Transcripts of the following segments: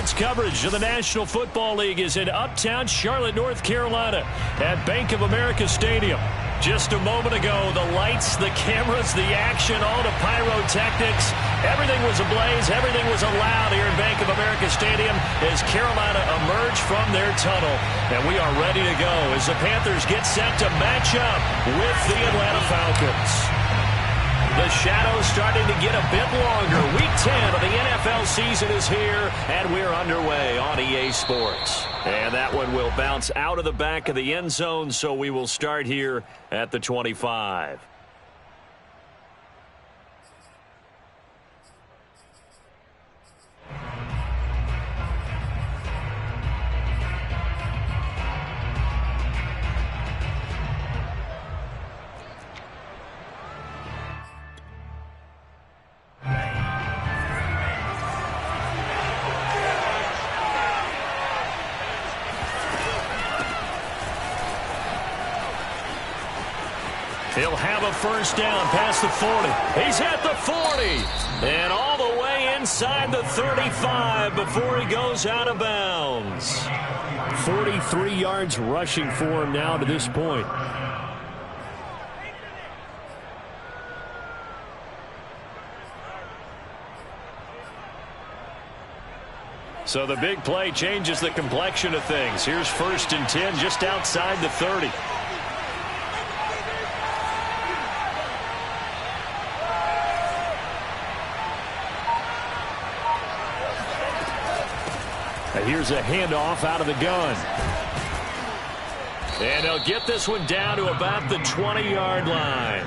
Sports coverage of the National Football League is in uptown Charlotte, North Carolina at Bank of America Stadium. Just a moment ago, the lights, the cameras, the action, all the pyrotechnics, everything was ablaze, everything was allowed here in Bank of America Stadium as Carolina emerged from their tunnel. And we are ready to go as the Panthers get set to match up with the Atlanta Falcons. The shadow's starting to get a bit longer. Week 10 of the NFL season is here, and we're underway on EA Sports. And that one will bounce out of the back of the end zone, so we will start here at the 25. He'll have a first down past the 40. He's at the 40. And all the way inside the 35 before he goes out of bounds. 43 yards rushing for him now to this point. So the big play changes the complexion of things. Here's 1st and 10 just outside the 30. Here's a handoff out of the gun. And they'll get this one down to about the 20-yard line.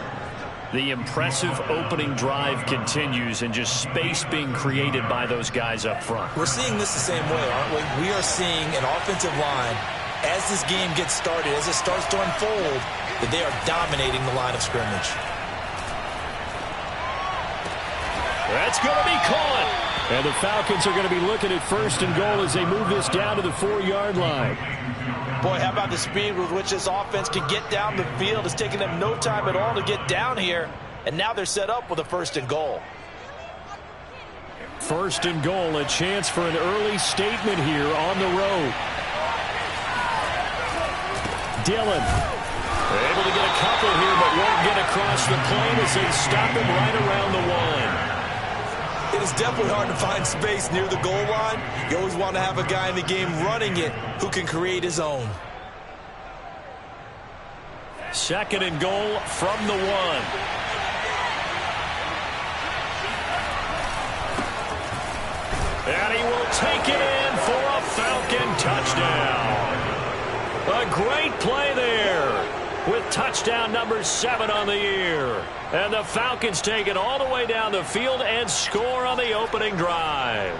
The impressive opening drive continues and just space being created by those guys up front. We're seeing this the same way, aren't we? We are seeing an offensive line, as this game gets started, as it starts to unfold, that they are dominating the line of scrimmage. That's going to be caught. And the Falcons are going to be looking at 1st and goal as they move this down to the 4-yard line. Boy, how about the speed with which this offense can get down the field? It's taking them no time at all to get down here. And now they're set up with a 1st and goal. 1st and goal, a chance for an early statement here on the road. Dillon able to get a couple here, but won't get across the plane as they stop him right around the 1. It is definitely hard to find space near the goal line. You always want to have a guy in the game running it who can create his own. 2nd and goal from the 1. And he will take it in for a Falcon touchdown. A great play there with touchdown number 7 on the year. And the Falcons take it all the way down the field and score on the opening drive.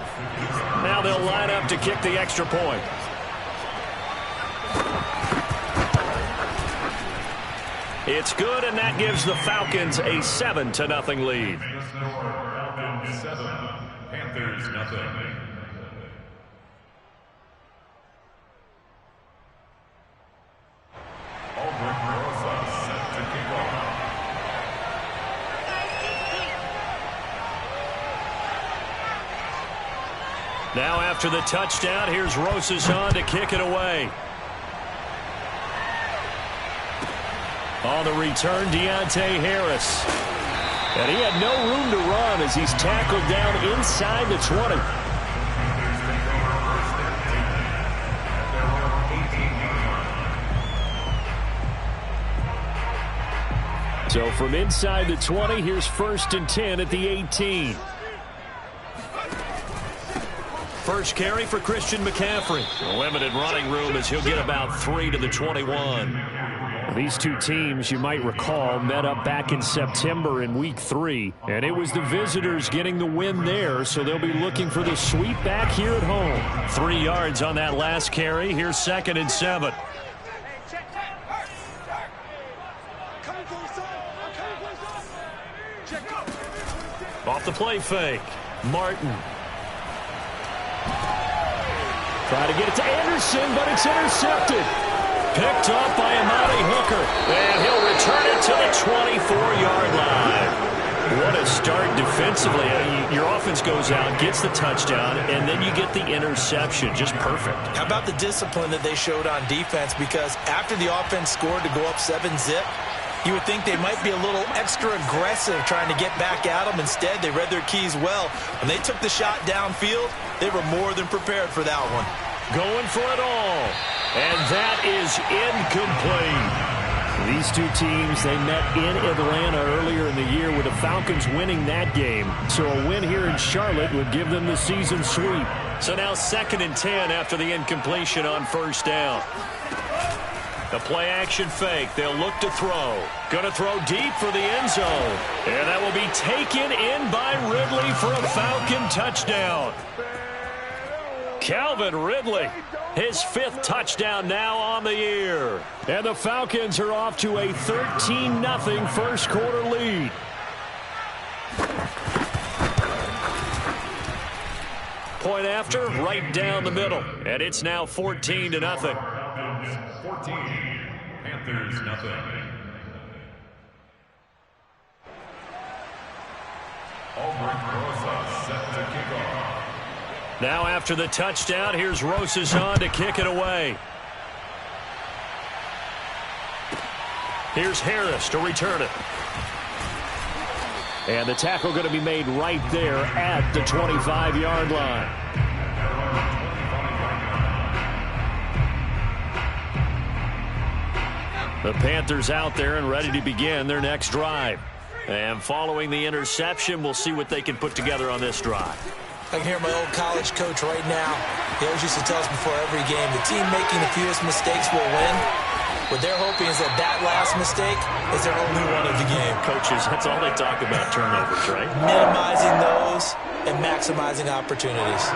Now they'll line up to kick the extra point. It's good, and that gives the Falcons a 7-0 lead. Falcons 7, Panthers nothing. Now after the touchdown, here's Rosas on to kick it away. On the return, Deontay Harris. And he had no room to run as he's tackled down inside the 20. So from inside the 20, here's 1st and 10 at the 18. First carry for Christian McCaffrey. Limited running room as he'll get about 3 to the 21. These two teams, you might recall, met up back in September in Week 3. And it was the visitors getting the win there, so they'll be looking for the sweep back here at home. 3 yards on that last carry. Here's 2nd and 7. Off the play fake. Martin. Try to get it to Anderson, but it's intercepted. Picked up by Amari Hooker. And he'll return it to the 24-yard line. What a start defensively. Your offense goes out, gets the touchdown, and then you get the interception. Just perfect. How about the discipline that they showed on defense? Because after the offense scored to go up 7-zip, you would think they might be a little extra aggressive trying to get back at them. Instead, they read their keys well. When they took the shot downfield, they were more than prepared for that one. Going for it all. And that is incomplete. These two teams, they met in Atlanta earlier in the year with the Falcons winning that game. So a win here in Charlotte would give them the season sweep. So now 2nd and 10 after the incompletion on 1st down. The play action fake. They'll look to throw. Going to throw deep for the end zone. And that will be taken in by Ridley for a Falcon touchdown. Calvin Ridley, his 5th touchdown now on the year. And the Falcons are off to a 13-0 first quarter lead. Point after, right down the middle. And it's now 14-0. Falcons 14, Panthers nothing. Albrecht Rosa set to kick off. Now after the touchdown, here's Rosas on to kick it away. Here's Harris to return it. And the tackle going to be made right there at the 25-yard line. The Panthers out there and ready to begin their next drive. And following the interception, we'll see what they can put together on this drive. I can hear my old college coach right now. He always used to tell us before every game, the team making the fewest mistakes will win. What they're hoping is that last mistake is their only one of the game. Coaches, that's all they talk about, turnovers, right? Minimizing those and maximizing opportunities.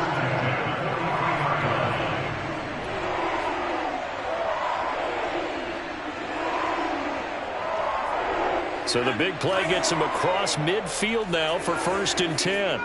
So the big play gets him across midfield now for 1st and 10.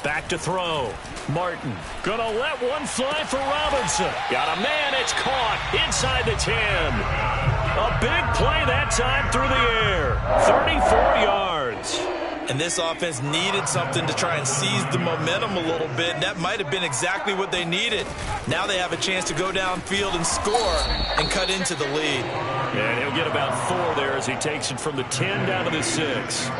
Back to throw. Martin gonna let one fly for Robinson. Got a man, it's caught inside the 10. A big play that time through the air. 34 yards. And this offense needed something to try and seize the momentum a little bit. And that might have been exactly what they needed. Now they have a chance to go downfield and score and cut into the lead. And he'll get about 4 there as he takes it from the 10 down to the 6.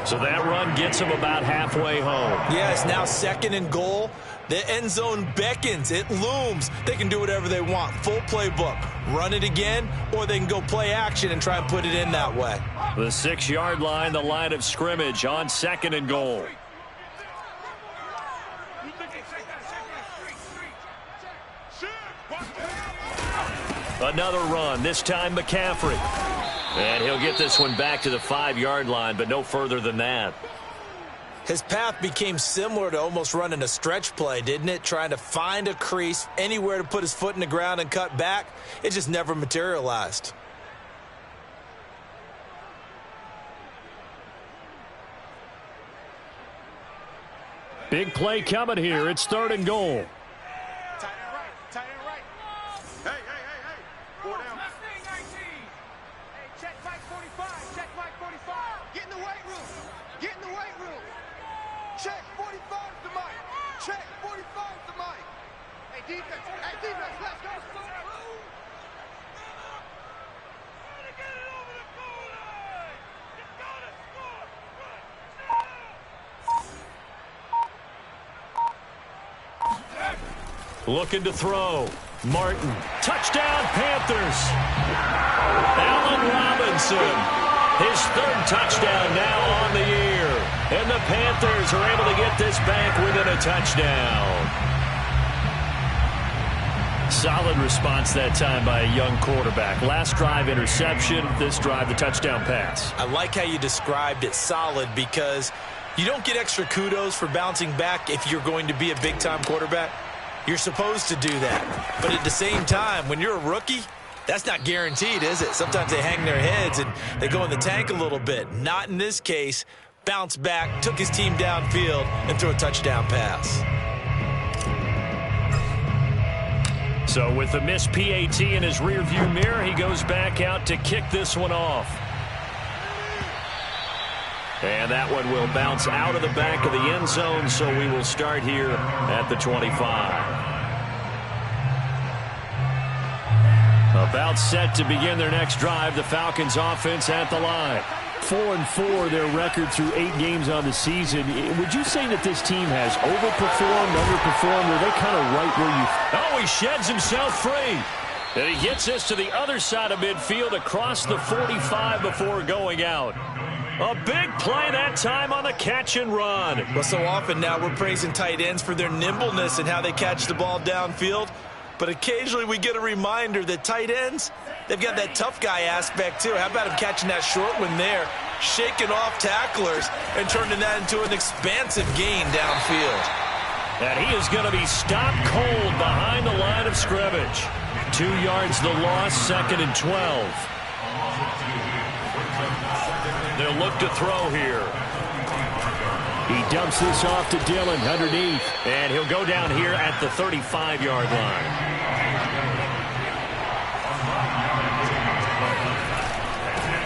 So that run gets him about halfway home. Yeah, it's now 2nd and goal. The end zone beckons. It looms. They can do whatever they want. Full playbook. Run it again, or they can go play action and try and put it in that way. The 6-yard line, the line of scrimmage on 2nd and goal. Another run, this time McCaffrey. And he'll get this one back to the 5-yard line, but no further than that. His path became similar to almost running a stretch play, didn't it? Trying to find a crease, anywhere to put his foot in the ground and cut back. It just never materialized. Big play coming here. It's 3rd and goal. Tight end right. Hey. 4 down. Hey, check Mike 45. Check Mike 45. Get in the weight room. Get in the weight room. Check 45 to Mike. Check 45 to Mike. Hey, defense. Let's go. Looking to throw. Martin. Touchdown, Panthers. Allen Robinson. His 3rd touchdown now on the year. And the Panthers are able to get this back within a touchdown. Solid response that time by a young quarterback. Last drive, interception. This drive, the touchdown pass. I like how you described it, solid, because you don't get extra kudos for bouncing back if you're going to be a big-time quarterback. You're supposed to do that. But at the same time, when you're a rookie, that's not guaranteed, is it? Sometimes they hang their heads and they go in the tank a little bit. Not in this case. Bounced back, took his team downfield, and threw a touchdown pass. So with the missed PAT in his rearview mirror, he goes back out to kick this one off. And that one will bounce out of the back of the end zone, so we will start here at the 25. About set to begin their next drive, the Falcons offense at the line. 4-4 their record through 8 games on the season. Would you say that this team has overperformed, underperformed, or are they kind of right where you... Oh, he sheds himself free. And he gets us to the other side of midfield across the 45 before going out. A big play that time on the catch and run. Well, so often now we're praising tight ends for their nimbleness and how they catch the ball downfield. But occasionally we get a reminder that tight ends, they've got that tough guy aspect too. How about him catching that short one there, shaking off tacklers, and turning that into an expansive gain downfield. And he is going to be stopped cold behind the line of scrimmage. 2 yards the loss, 2nd and 12. They'll look to throw here. He dumps this off to Dillon underneath. And he'll go down here at the 35-yard line.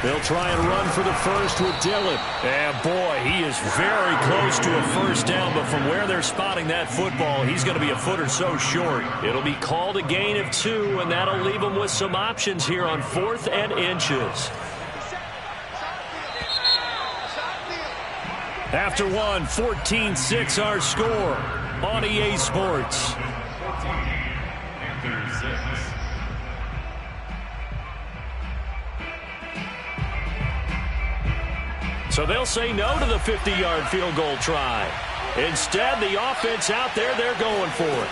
They'll try and run for the first with Dillon. And boy, he is very close to a first down, but from where they're spotting that football, he's going to be a foot or so short. It'll be called a gain of 2, and that'll leave them with some options here on 4th and inches. After one, 14-6 our score on EA Sports. So they'll say no to the 50-yard field goal try. Instead, the offense out there, they're going for it.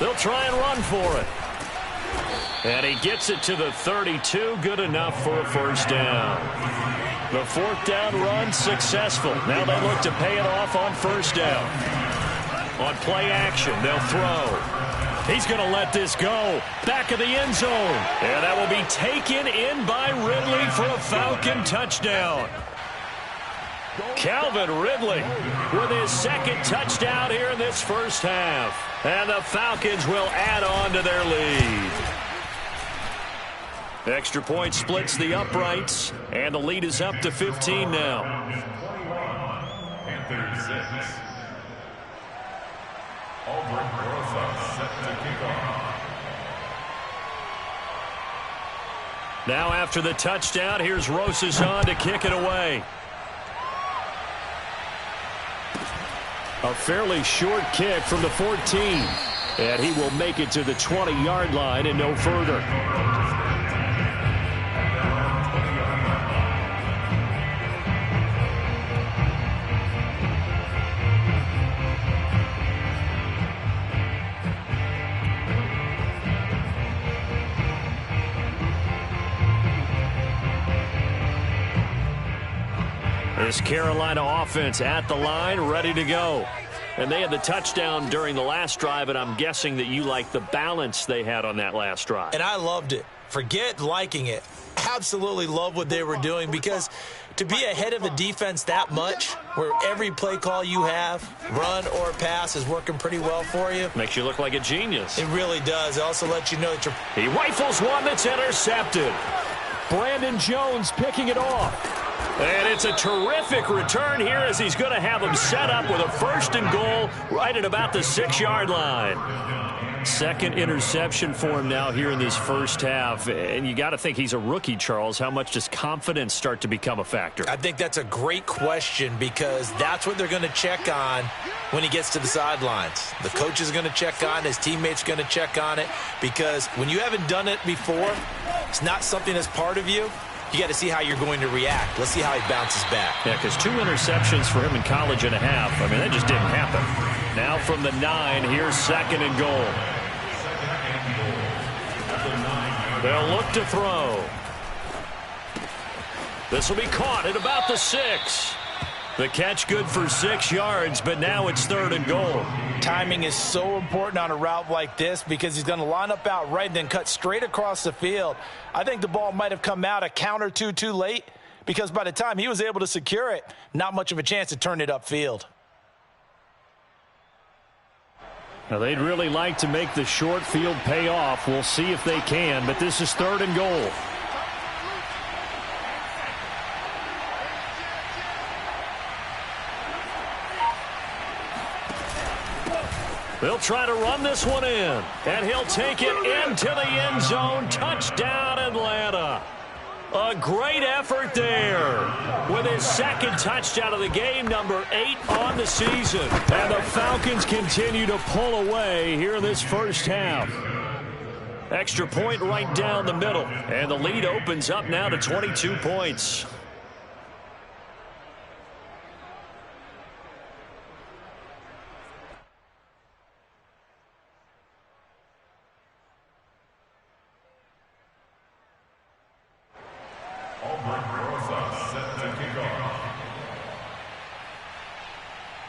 They'll try and run for it. And he gets it to the 32, good enough for a first down. The 4th down run successful. Now they look to pay it off on first down. On play action, they'll throw. He's going to let this go. Back of the end zone. And that will be taken in by Ridley for a Falcon touchdown. Calvin Ridley with his 2nd touchdown here in this first half. And the Falcons will add on to their lead. Extra point splits the uprights, and the lead is up to 15 now. And 36. Albert Rosa set to kick off. Now after the touchdown, here's Rosas on to kick it away. A fairly short kick from the 14. And he will make it to the 20-yard line and no further. This Carolina offense at the line, ready to go. And they had the touchdown during the last drive, and I'm guessing that you like the balance they had on that last drive. And I loved it. Forget liking it. Absolutely love what they were doing, because to be ahead of a defense that much, where every play call you have, run or pass, is working pretty well for you. Makes you look like a genius. It really does. It also lets you know that you're... He rifles one that's intercepted. Brandon Jones picking it off. And it's a terrific return here as he's going to have him set up with a 1st and goal right at about the 6-yard line. 2nd interception for him now here in this first half. And you got to think he's a rookie, Charles. How much does confidence start to become a factor? I think that's a great question, because that's what they're going to check on when he gets to the sidelines. The coach is going to check on, his teammates going to check on it, because when you haven't done it before, it's not something that's part of you. You got to see how you're going to react. Let's see how he bounces back. Yeah, because 2 interceptions for him in college and a half. I mean, that just didn't happen. Now from the 9, here's 2nd and goal. They'll look to throw. This will be caught at about the 6. The catch good for 6 yards, but now it's 3rd and goal. Timing is so important on a route like this, because he's going to line up out right and then cut straight across the field. I think the ball might have come out a count or two too late, because by the time he was able to secure it, not much of a chance to turn it upfield. Now, they'd really like to make the short field pay off. We'll see if they can, but this is 3rd and goal. They'll try to run this one in, and he'll take it into the end zone. Touchdown, Atlanta. A great effort there with his 2nd touchdown of the game, number 8 on the season. And the Falcons continue to pull away here in this first half. Extra point right down the middle, and the lead opens up now to 22 points.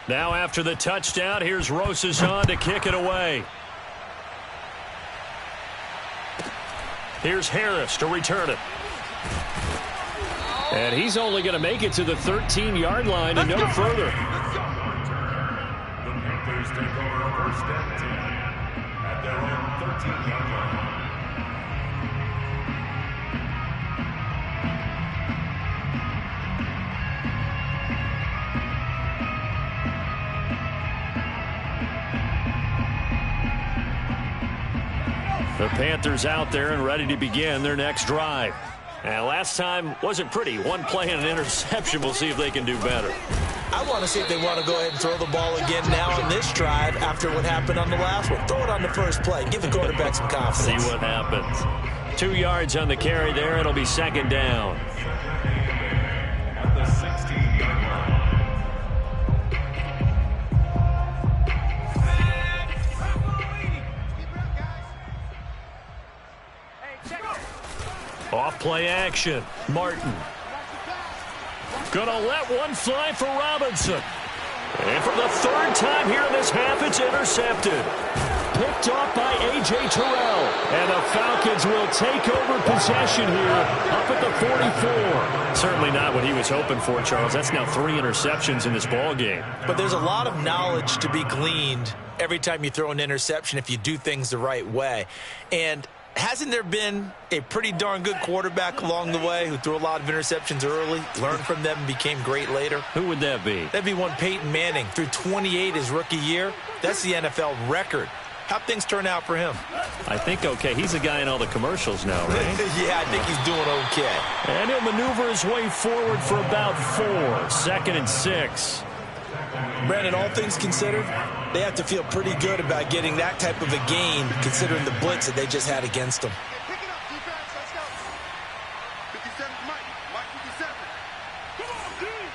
Now after the touchdown, here's Rosas on to kick it away. Here's Harris to return it. And he's only going to make it to the 13-yard line and no further. The Panthers take over 1st and 10 at their own 13-yard line. The Panthers out there and ready to begin their next drive. And last time wasn't pretty. One play and an interception. We'll see if they can do better. I want to see if they want to go ahead and throw the ball again now on this drive after what happened on the last one. Throw it on the first play. Give the quarterback some confidence. See what happens. 2 yards on the carry there. It'll be 2nd down. At the 16-yard line. Off play action. Martin. Gonna let one fly for Robinson. And for the 3rd time here in this half, it's intercepted. Picked off by A.J. Terrell. And the Falcons will take over possession here up at the 44. Certainly not what he was hoping for, Charles. That's now 3 interceptions in this ball game. But there's a lot of knowledge to be gleaned every time you throw an interception if you do things the right way. And hasn't there been a pretty darn good quarterback along the way who threw a lot of interceptions early, learned from them, and became great later? Who would that be? That'd be one Peyton Manning. Threw 28 his rookie year. That's the NFL record. How'd things turn out for him? I think okay. He's the guy in all the commercials now, right? Yeah, I think he's doing okay. And he'll maneuver his way forward for about 4. 2nd and 6. Brandon, all things considered, they have to feel pretty good about getting that type of a gain considering the blitz that they just had against them. Pick it up, defense. Let's go. 57, Mike 57. Come on, dude.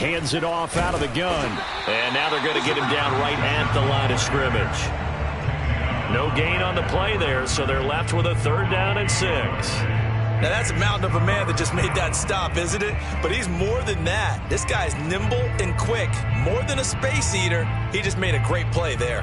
Hands it off out of the gun. And now they're going to get him down right at the line of scrimmage. No gain on the play there, so they're left with a 3rd down and 6. Now, that's a mountain of a man that just made that stop, isn't it? But he's more than that. This guy's nimble and quick. More than a space eater. He just made a great play there.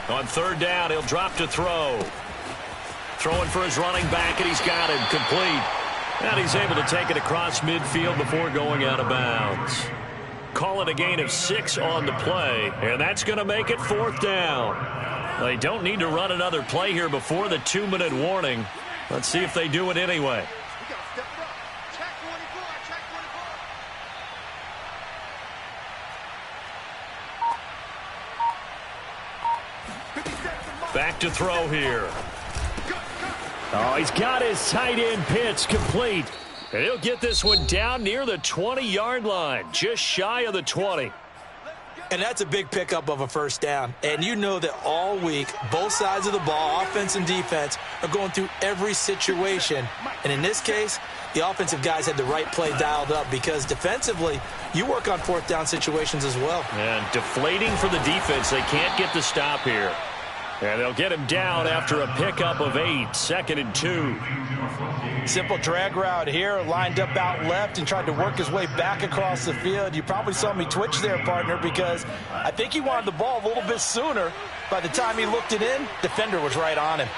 On 3rd down, he'll drop to throw. Throwing for his running back, and he's got it complete. And he's able to take it across midfield before going out of bounds. Call it a gain of 6 on the play, and that's going to make it 4th down. They don't need to run another play here before the 2-minute warning. Let's see if they do it anyway. We got to step it up. Check 24. Check 24. Back to throw here. Oh, he's got his tight end pitch complete. And he'll get this one down near the 20-yard line, just shy of the 20. And that's a big pickup of a 1st down. And you know that all week, both sides of the ball, offense and defense, are going through every situation. And in this case, the offensive guys had the right play dialed up because defensively, you work on 4th down situations as well. And deflating for the defense. They can't get the stop here. And they'll get him down after a pickup of 8, 2nd and 2. Simple drag route here, lined up out left and tried to work his way back across the field. You probably saw me twitch there, partner, because I think he wanted the ball a little bit sooner. By the time he looked it in, defender was right on him.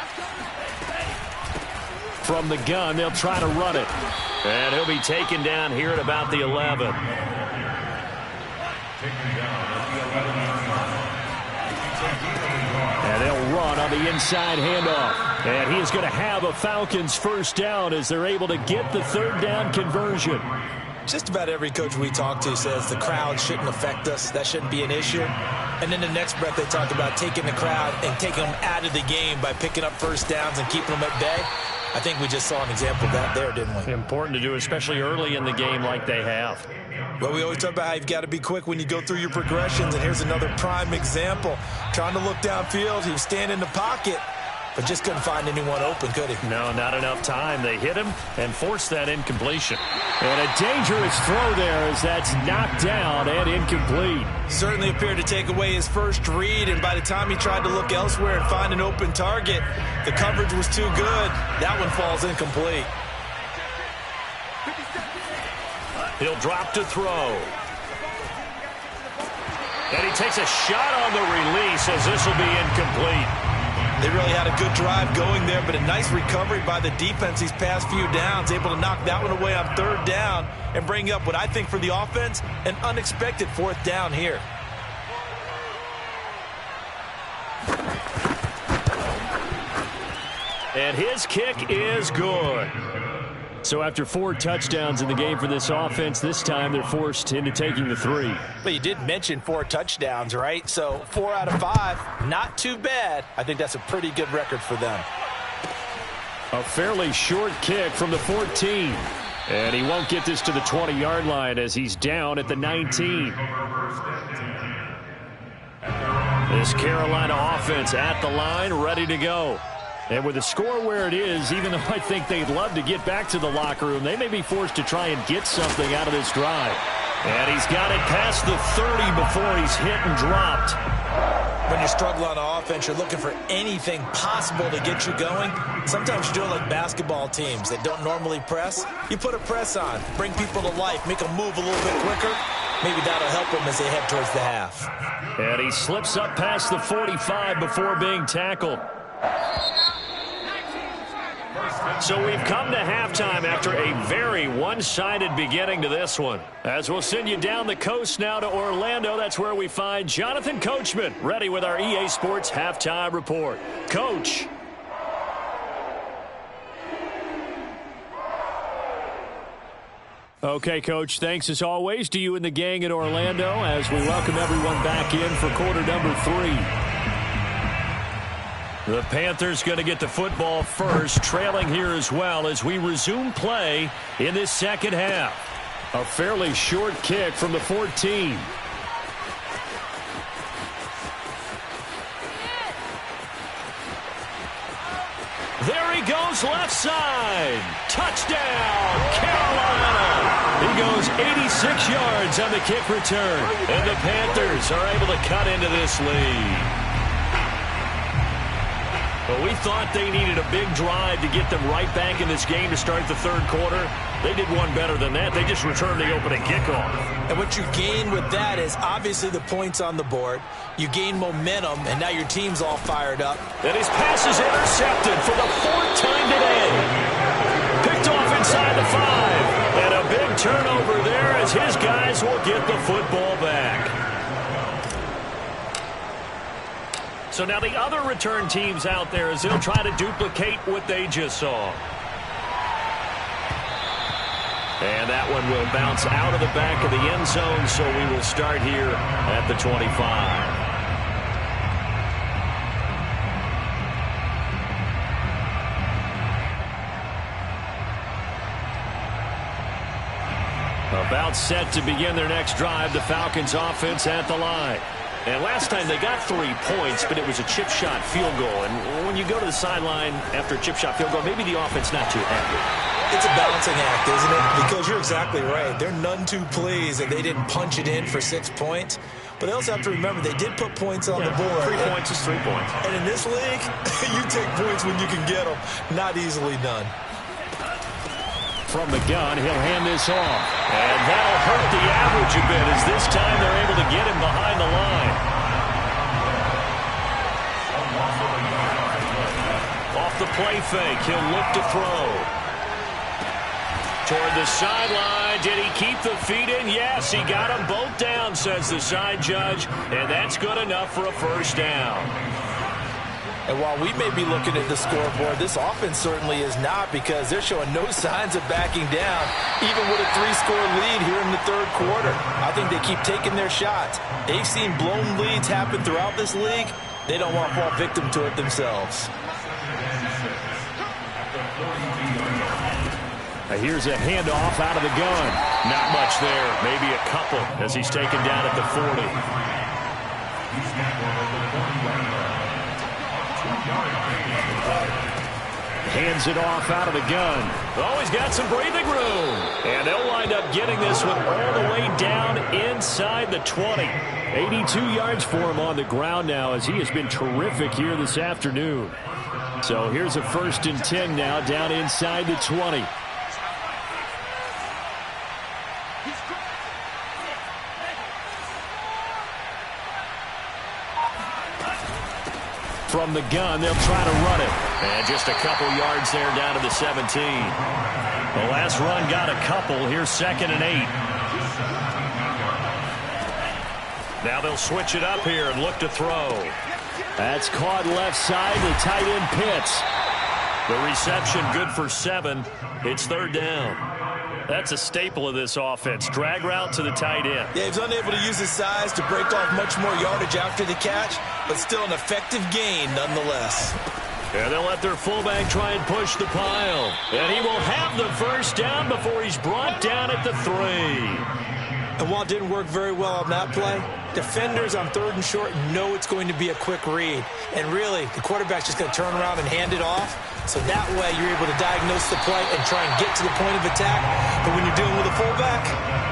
From the gun, they'll try to run it. And he'll be taken down here at about the 11. And they'll run on the inside handoff. And he is going to have a Falcons first down as they're able to get the 3rd down conversion. Just about every coach we talk to says the crowd shouldn't affect us. That shouldn't be an issue. And in the next breath, they talk about taking the crowd and taking them out of the game by picking up first downs and keeping them at bay. I think we just saw an example of that there, didn't we? Important to do, especially early in the game like they have. Well, we always talk about how you've got to be quick when you go through your progressions, and here's another prime example. Trying to look downfield, he was standing in the pocket, but just couldn't find anyone open, could he? No, not enough time. They hit him and forced that incompletion. And a dangerous throw there as that's knocked down and incomplete. Certainly appeared to take away his first read, and by the time he tried to look elsewhere and find an open target, the coverage was too good. That one falls incomplete. He'll drop to throw. And he takes a shot on the release as this will be incomplete. They really had a good drive going there, but a nice recovery by the defense these past few downs, able to knock that one away on 3rd down and bring up what I think for the offense, an unexpected 4th down here. And his kick is good. So after 4 touchdowns in the game for this offense, this time they're forced into taking the 3. But you did mention 4 touchdowns, right? So 4 out of 5, not too bad. I think that's a pretty good record for them. A fairly short kick from the 14. And he won't get this to the 20-yard line as he's down at the 19. This Carolina offense at the line, ready to go. And with the score where it is, even though I think they'd love to get back to the locker room, they may be forced to try and get something out of this drive. And he's got it past the 30 before he's hit and dropped. When you're struggling on offense, you're looking for anything possible to get you going. Sometimes you do it like basketball teams that don't normally press. You put a press on, bring people to life, make them move a little bit quicker. Maybe that'll help them as they head towards the half. And he slips up past the 45 before being tackled. So we've come to halftime after a very one-sided beginning to this one. As we'll send you down the coast now to Orlando, that's where we find Jonathan Coachman, ready with our EA Sports Halftime Report. Coach. Okay, Coach, thanks as always to you and the gang in Orlando as we welcome everyone back in for quarter number 3. The Panthers going to get the football first, trailing here as well as we resume play in this second half. A fairly short kick from the 14. There he goes left side. Touchdown, Carolina. He goes 86 yards on the kick return. And the Panthers are able to cut into this lead. Well, we thought they needed a big drive to get them right back in this game to start the 3rd quarter. They did one better than that. They just returned the opening kickoff. And what you gain with that is obviously the points on the board. You gain momentum, and now your team's all fired up. And his pass is intercepted for the 4th time today. Picked off inside the 5. And a big turnover there as his guys will get the football back. So now the other return teams out there as they'll try to duplicate what they just saw. And that one will bounce out of the back of the end zone, so we will start here at the 25. About set to begin their next drive, the Falcons offense at the line. And last time they got 3 points, but it was a chip shot field goal. And when you go to the sideline after a chip shot field goal, maybe the offense not too happy. It's a balancing act, isn't it? Because you're exactly right. They're none too pleased that they didn't punch it in for 6 points. But they also have to remember they did put points on the board. 3 points is 3 points. And in this league, you take points when you can get them. Not easily done. From the gun, he'll hand this off. And that'll hurt the average a bit as this time they're able to get him behind the line. Off the play fake, he'll look to throw. Toward the sideline, did he keep the feet in? Yes, he got them both down, says the side judge. And that's good enough for a first down. And while we may be looking at the scoreboard, this offense certainly is not, because they're showing no signs of backing down, even with a 3-score lead here in the third quarter. I think they keep taking their shots. They've seen blown leads happen throughout this league. They don't want to fall victim to it themselves. Here's a handoff out of the gun. Not much there. Maybe a couple as he's taken down at the 40. Hands it off out of the gun. Oh, he's got some breathing room. And they'll wind up getting this one all the way down inside the 20. 82 yards for him on the ground now, as he has been terrific here this afternoon. So here's a 1st and 10 now down inside the 20. From the gun, they'll try to run it. And just a couple yards there down to the 17. The last run got a couple. Here's 2nd and 8. Now they'll switch it up here and look to throw. That's caught left side. The tight end Pitts. The reception good for 7. It's 3rd down. That's a staple of this offense. Drag route to the tight end. Yeah, he's unable to use his size to break off much more yardage after the catch, but still an effective gain nonetheless. And they'll let their fullback try and push the pile. And he will have the first down before he's brought down at the 3. And while it didn't work very well on that play, defenders on 3rd and short know it's going to be a quick read. And really, the quarterback's just going to turn around and hand it off. So that way you're able to diagnose the play and try and get to the point of attack. But when you're dealing with a fullback,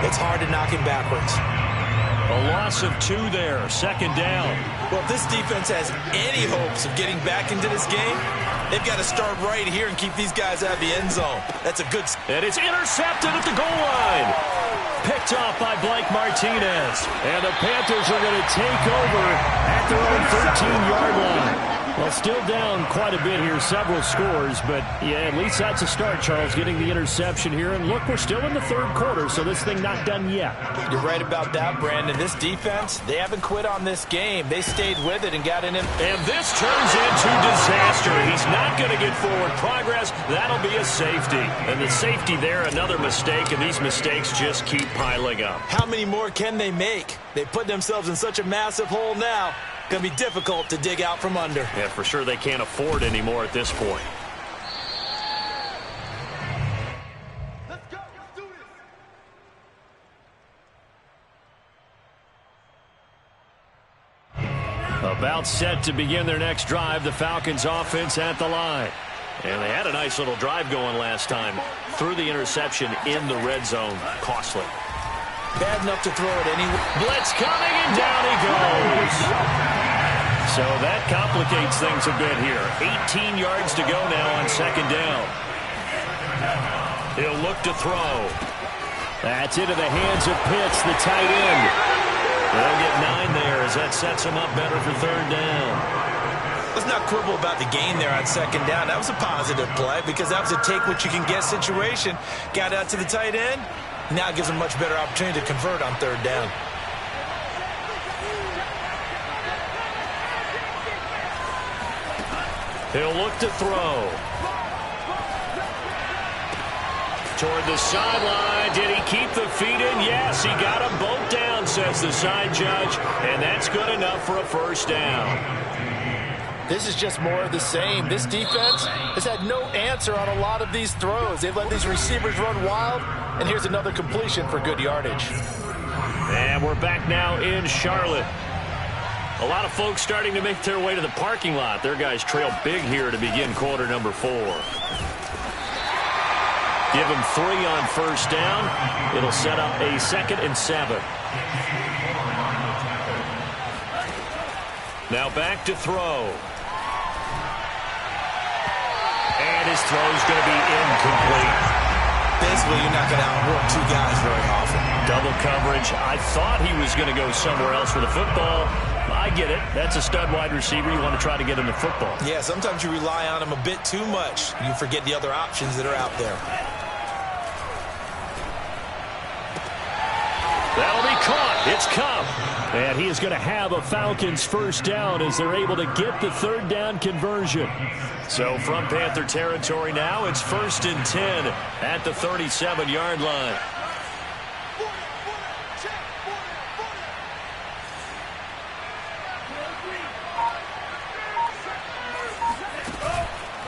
it's hard to knock him backwards. A loss of 2 there. 2nd down. Well, if this defense has any hopes of getting back into this game, they've got to start right here and keep these guys out of the end zone. That's a good... And it's intercepted at the goal line. Picked off by Blake Martinez. And the Panthers are going to take over at their own 13-yard line. Well, still down quite a bit here, several scores, but yeah, at least that's a start, Charles, getting the interception here. And look, we're still in the 3rd quarter, so this thing not done yet. You're right about that, Brandon. This defense, they haven't quit on this game. They stayed with it and got in. And this turns into disaster. He's not going to get forward progress. That'll be a safety. And the safety there, another mistake, and these mistakes just keep piling up. How many more can they make? They put themselves in such a massive hole now. Going to be difficult to dig out from under. Yeah, for sure they can't afford anymore at this point. Let's go. Let's do this. About set to begin their next drive, the Falcons offense at the line. And they had a nice little drive going last time. Threw the interception in the red zone. Costly. Bad enough to throw it anyway. Blitz coming, and down he goes. So that complicates things a bit here. 18 yards to go now on 2nd down. He'll look to throw. That's into the hands of Pitts, the tight end. They'll get 9 there as that sets him up better for 3rd down. Let's not quibble about the gain there on 2nd down. That was a positive play because that was a take-what-you-can-get situation. Got out to the tight end. Now it gives them a much better opportunity to convert on 3rd down. He'll look to throw. Toward the sideline. Did he keep the feet in? Yes, he got them both down, says the side judge. And that's good enough for a first down. This is just more of the same. This defense has had no answer on a lot of these throws. They've let these receivers run wild, and here's another completion for good yardage. And we're back now in Charlotte. A lot of folks starting to make their way to the parking lot. Their guys trail big here to begin quarter number 4. Give them 3 on first down. It'll set up a 2nd and 7. Now back to throw. And his throw's going to be incomplete. Basically, you're not going to outwork 2 guys very often. Double coverage. I thought he was going to go somewhere else with the football. I get it. That's a stud wide receiver. You want to try to get him the football. Yeah, sometimes you rely on him a bit too much. You forget the other options that are out there. That'll be caught. It's Cup. And he is going to have a Falcons first down as they're able to get the 3rd down conversion. So from Panther territory now, it's 1st and 10 at the 37-yard line.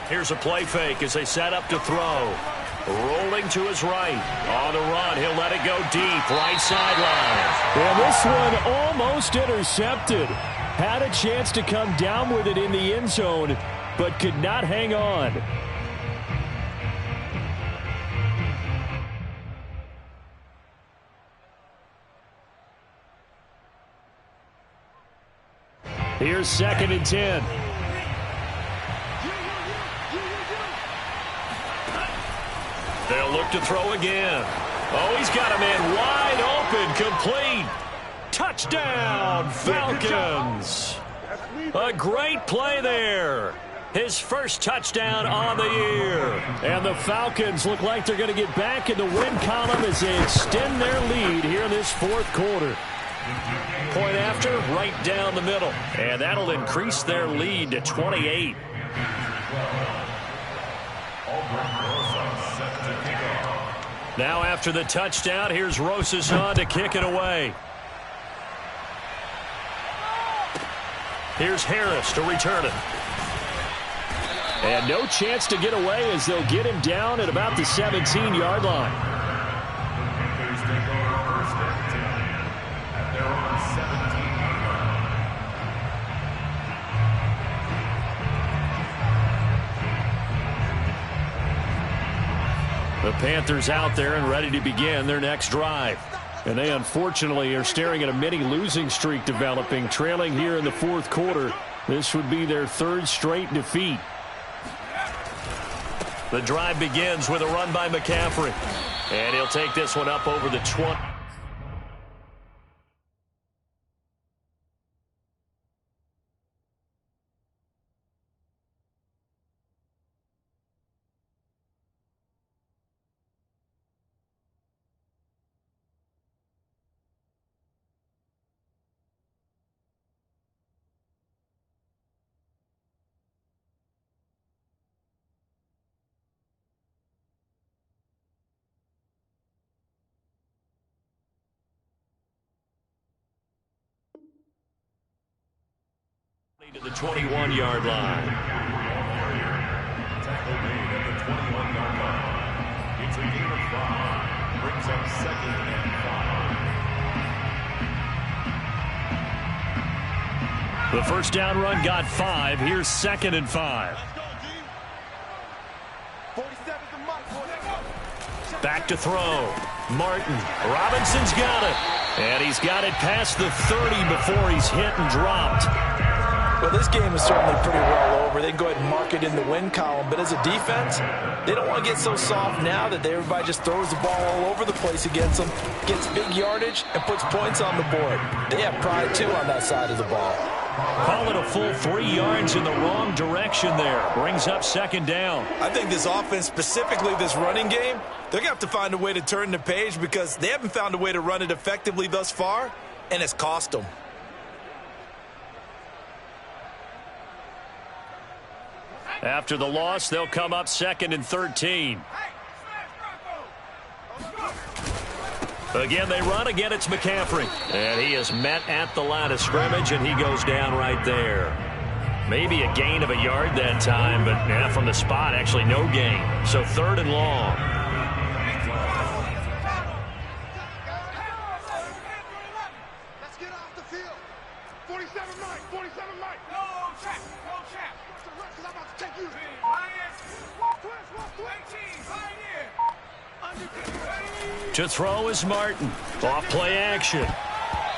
Here's a play fake as they set up to throw. Rolling to his right. On the run, he'll let it go deep. Right sideline. And this one almost intercepted. Had a chance to come down with it in the end zone, but could not hang on. Here's 2nd and 10. They'll look to throw again. Oh, he's got a man wide open, complete. Touchdown, Falcons. A great play there. His first touchdown on the year. And the Falcons look like they're going to get back in the win column as they extend their lead here in this 4th quarter. Point after, right down the middle. And that'll increase their lead to 28. Now after the touchdown, here's Rosas on to kick it away. Here's Harris to return it. And no chance to get away as they'll get him down at about the 17-yard line. The Panthers out there and ready to begin their next drive. And they unfortunately are staring at a mini losing streak developing, trailing here in the 4th quarter. This would be their 3rd straight defeat. The drive begins with a run by McCaffrey. And he'll take this one up over the 20. To the 21-yard line. Tackle made at the 21-yard line. It's a gain of 5. Brings up 2nd and 5. The first down run got 5. Here's 2nd and 5. Back to throw. Martin. Robinson's got it. And he's got it past the 30 before he's hit and dropped. Well, this game is certainly pretty well over. They can go ahead and mark it in the win column. But as a defense, they don't want to get so soft now that everybody just throws the ball all over the place against them, gets big yardage, and puts points on the board. They have pride, too, on that side of the ball. Call it a full 3 yards in the wrong direction there. Brings up 2nd down. I think this offense, specifically this running game, they're going to have to find a way to turn the page because they haven't found a way to run it effectively thus far, and it's cost them. After the loss, they'll come up 2nd and 13. Again, they run. Again, it's McCaffrey. And he is met at the line of scrimmage, and he goes down right there. Maybe a gain of a yard that time, but from the spot, actually no gain. So 3rd and long. 47 Mike, 47 Mike. No trap. Because I'm about to take you. To throw is Martin. Off play action.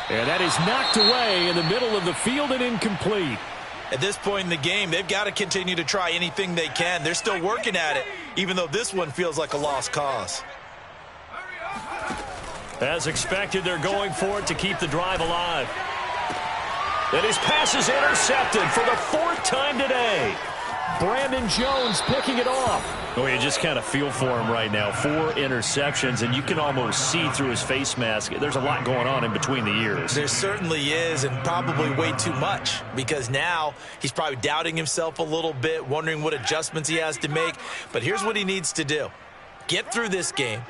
And that is knocked away in the middle of the field and incomplete. At this point in the game, they've got to continue to try anything they can. They're still working at it, even though this one feels like a lost cause. As expected, they're going for it to keep the drive alive. And his pass is intercepted for the 4th time today. Brandon Jones picking it off. Oh, you just kind of feel for him right now. 4 interceptions, and you can almost see through his face mask. There's a lot going on in between the ears. There certainly is, and probably way too much, because now he's probably doubting himself a little bit, wondering what adjustments he has to make. But here's what he needs to do. Get through this game.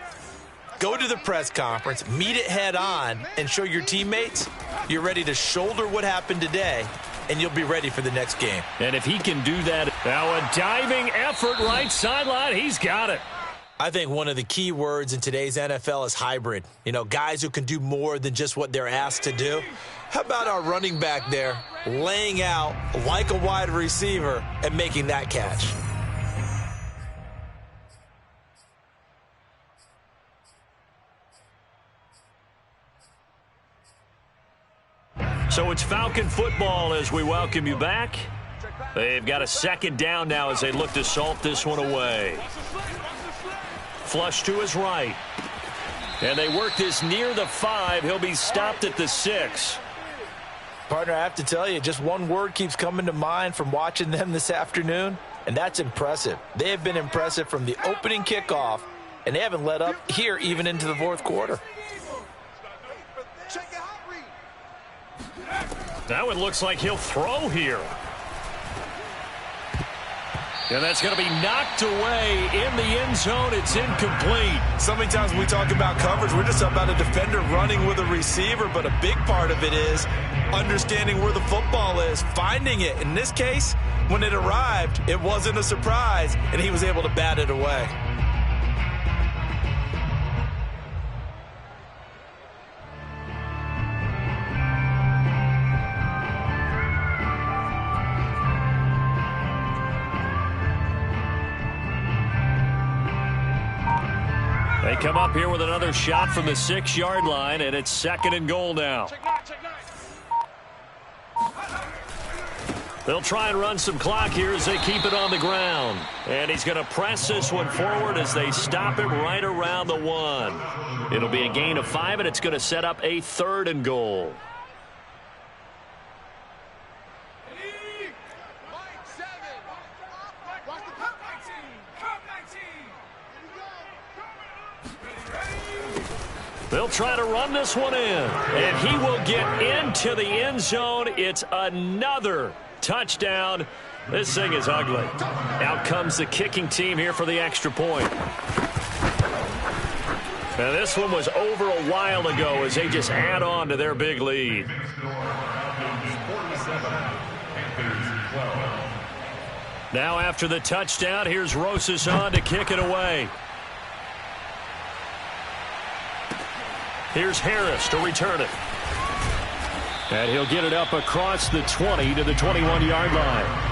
Go to the press conference, meet it head on, and show your teammates you're ready to shoulder what happened today, and you'll be ready for the next game. And if he can do that, now a diving effort right sideline, he's got it. I think one of the key words in today's NFL is hybrid. You know, guys who can do more than just what they're asked to do. How about our running back there laying out like a wide receiver and making that catch? So it's Falcon football as we welcome you back. They've got a 2nd down now as they look to salt this one away. Flush to his right. And they work this near the 5. He'll be stopped at the 6. Partner, I have to tell you, just one word keeps coming to mind from watching them this afternoon, and that's impressive. They have been impressive from the opening kickoff, and they haven't let up here even into the 4th quarter. Now it looks like he'll throw here. And that's going to be knocked away in the end zone. It's incomplete. So many times when we talk about coverage, we're just about a defender running with a receiver, but a big part of it is understanding where the football is, finding it. In this case, when it arrived, it wasn't a surprise, and he was able to bat it away. They come up here with another shot from the 6-yard line, and it's 2nd and goal now. They'll try and run some clock here as they keep it on the ground. And he's going to press this one forward as they stop him right around the 1. It'll be a gain of 5, and it's going to set up a 3rd and goal. They'll try to run this one in, and he will get into the end zone. It's another touchdown. This thing is ugly. Out comes the kicking team here for the extra point. Now this one was over a while ago as they just add on to their big lead. Now after the touchdown, here's Rosas on to kick it away. Here's Harris to return it. And he'll get it up across the 20 to the 21-yard line.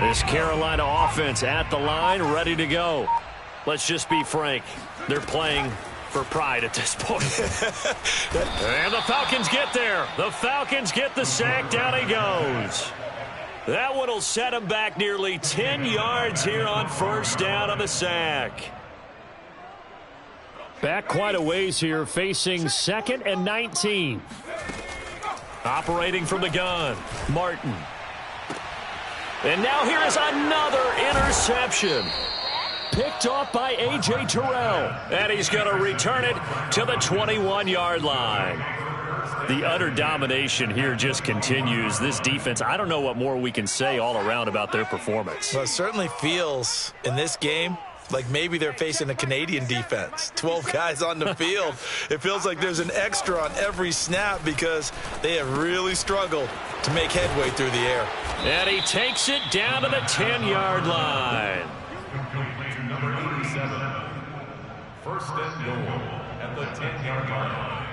This Carolina offense at the line, ready to go. Let's just be frank. They're playing for pride at this point. And the Falcons get there. The Falcons get the sack. Down he goes. That one will set him back nearly 10 yards here on 1st down on the sack. Back quite a ways here, facing 2nd and 19. Operating from the gun, Martin. And now here is another interception. Picked off by A.J. Terrell. And he's going to return it to the 21-yard line. The utter domination here just continues. This defense, I don't know what more we can say all around about their performance. Well, it certainly feels in this game like maybe they're facing a Canadian defense. 12 guys on the field. It feels like there's an extra on every snap because they have really struggled to make headway through the air. And he takes it down to the 10-yard line. Complete to number 87. First and goal at the 10-yard line.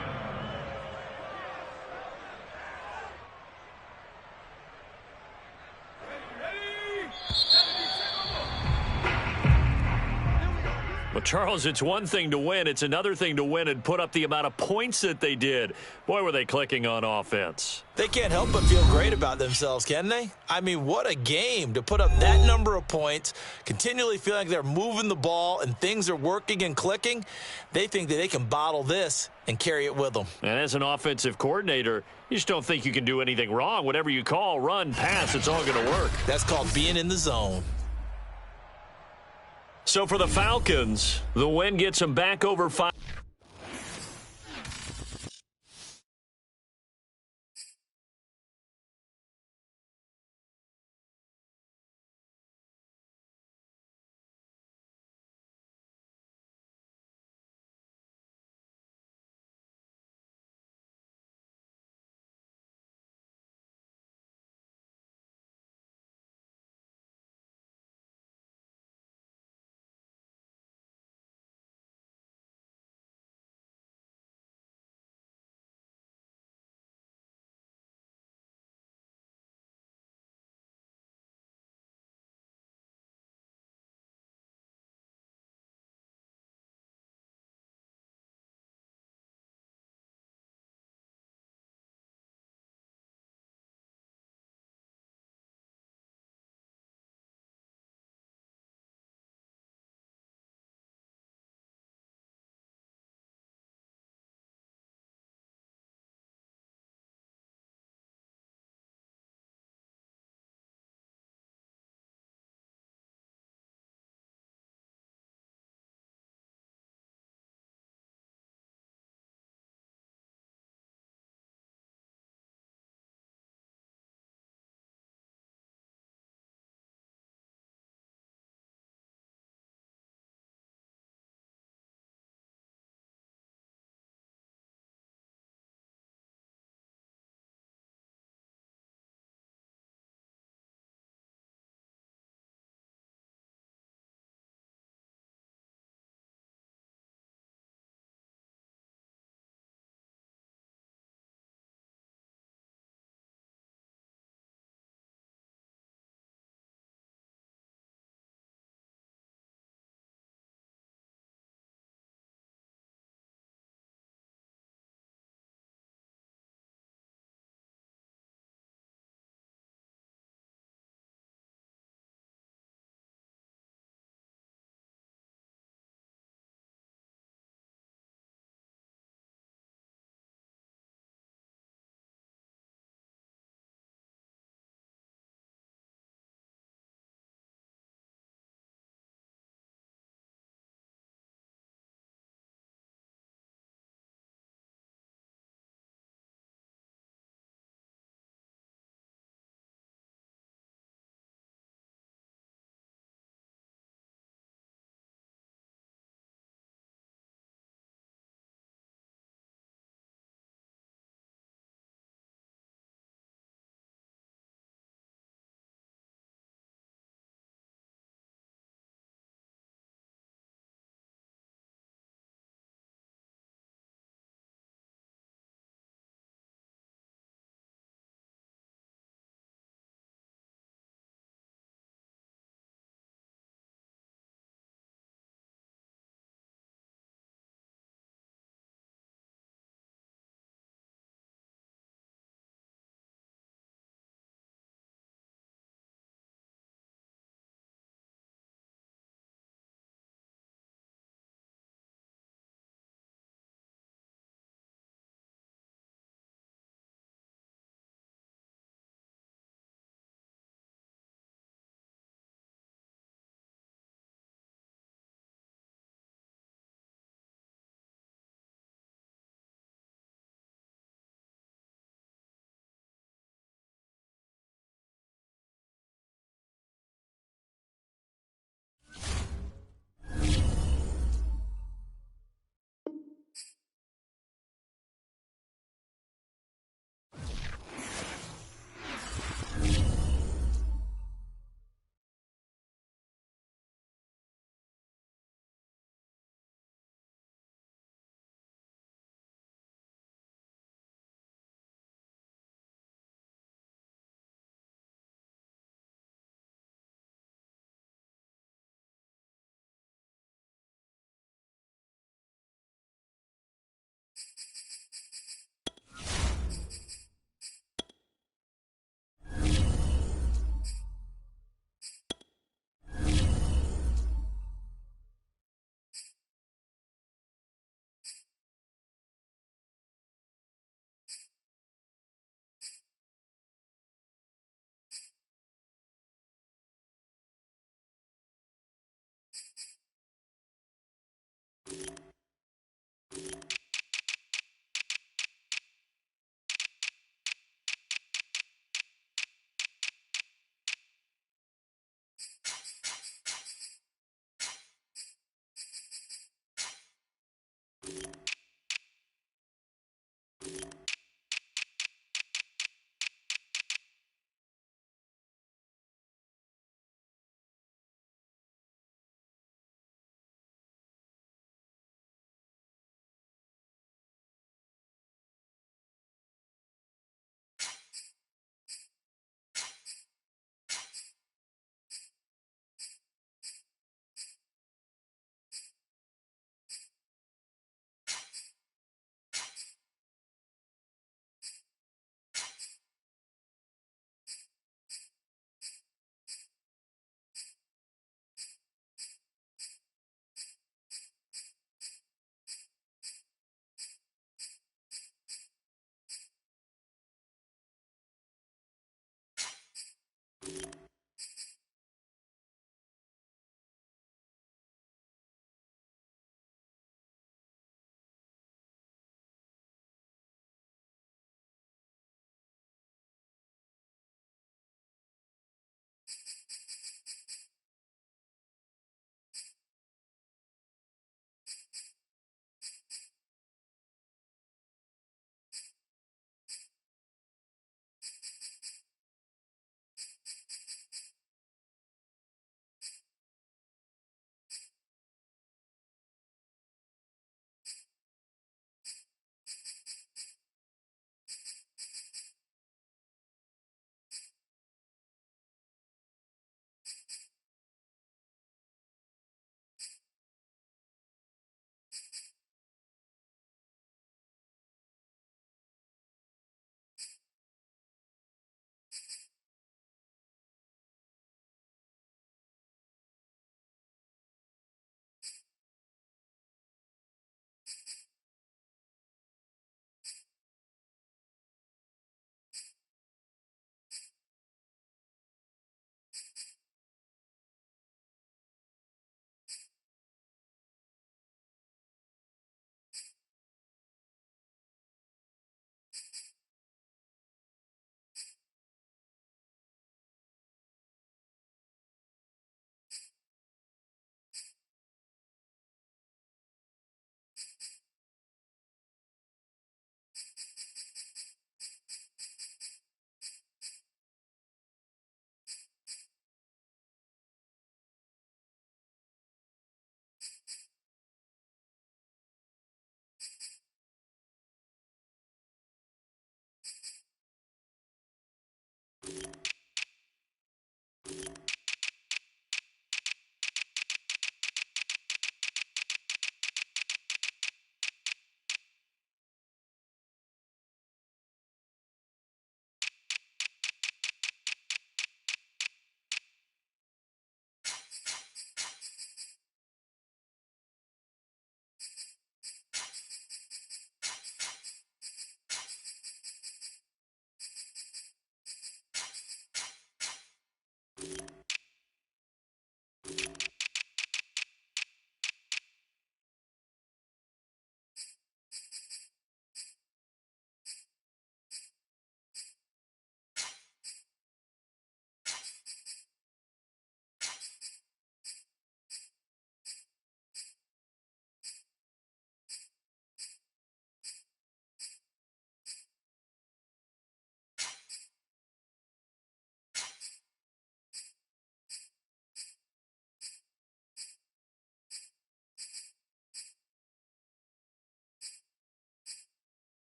Well, Charles, it's one thing to win. It's another thing to win and put up the amount of points that they did. Boy, were they clicking on offense. They can't help but feel great about themselves, can they? I mean, what a game to put up that number of points, continually feeling like they're moving the ball and things are working and clicking. They think that they can bottle this and carry it with them. And as an offensive coordinator, you just don't think you can do anything wrong. Whatever you call, run, pass, it's all going to work. That's called being in the zone. So for the Falcons, the win gets them back over 5.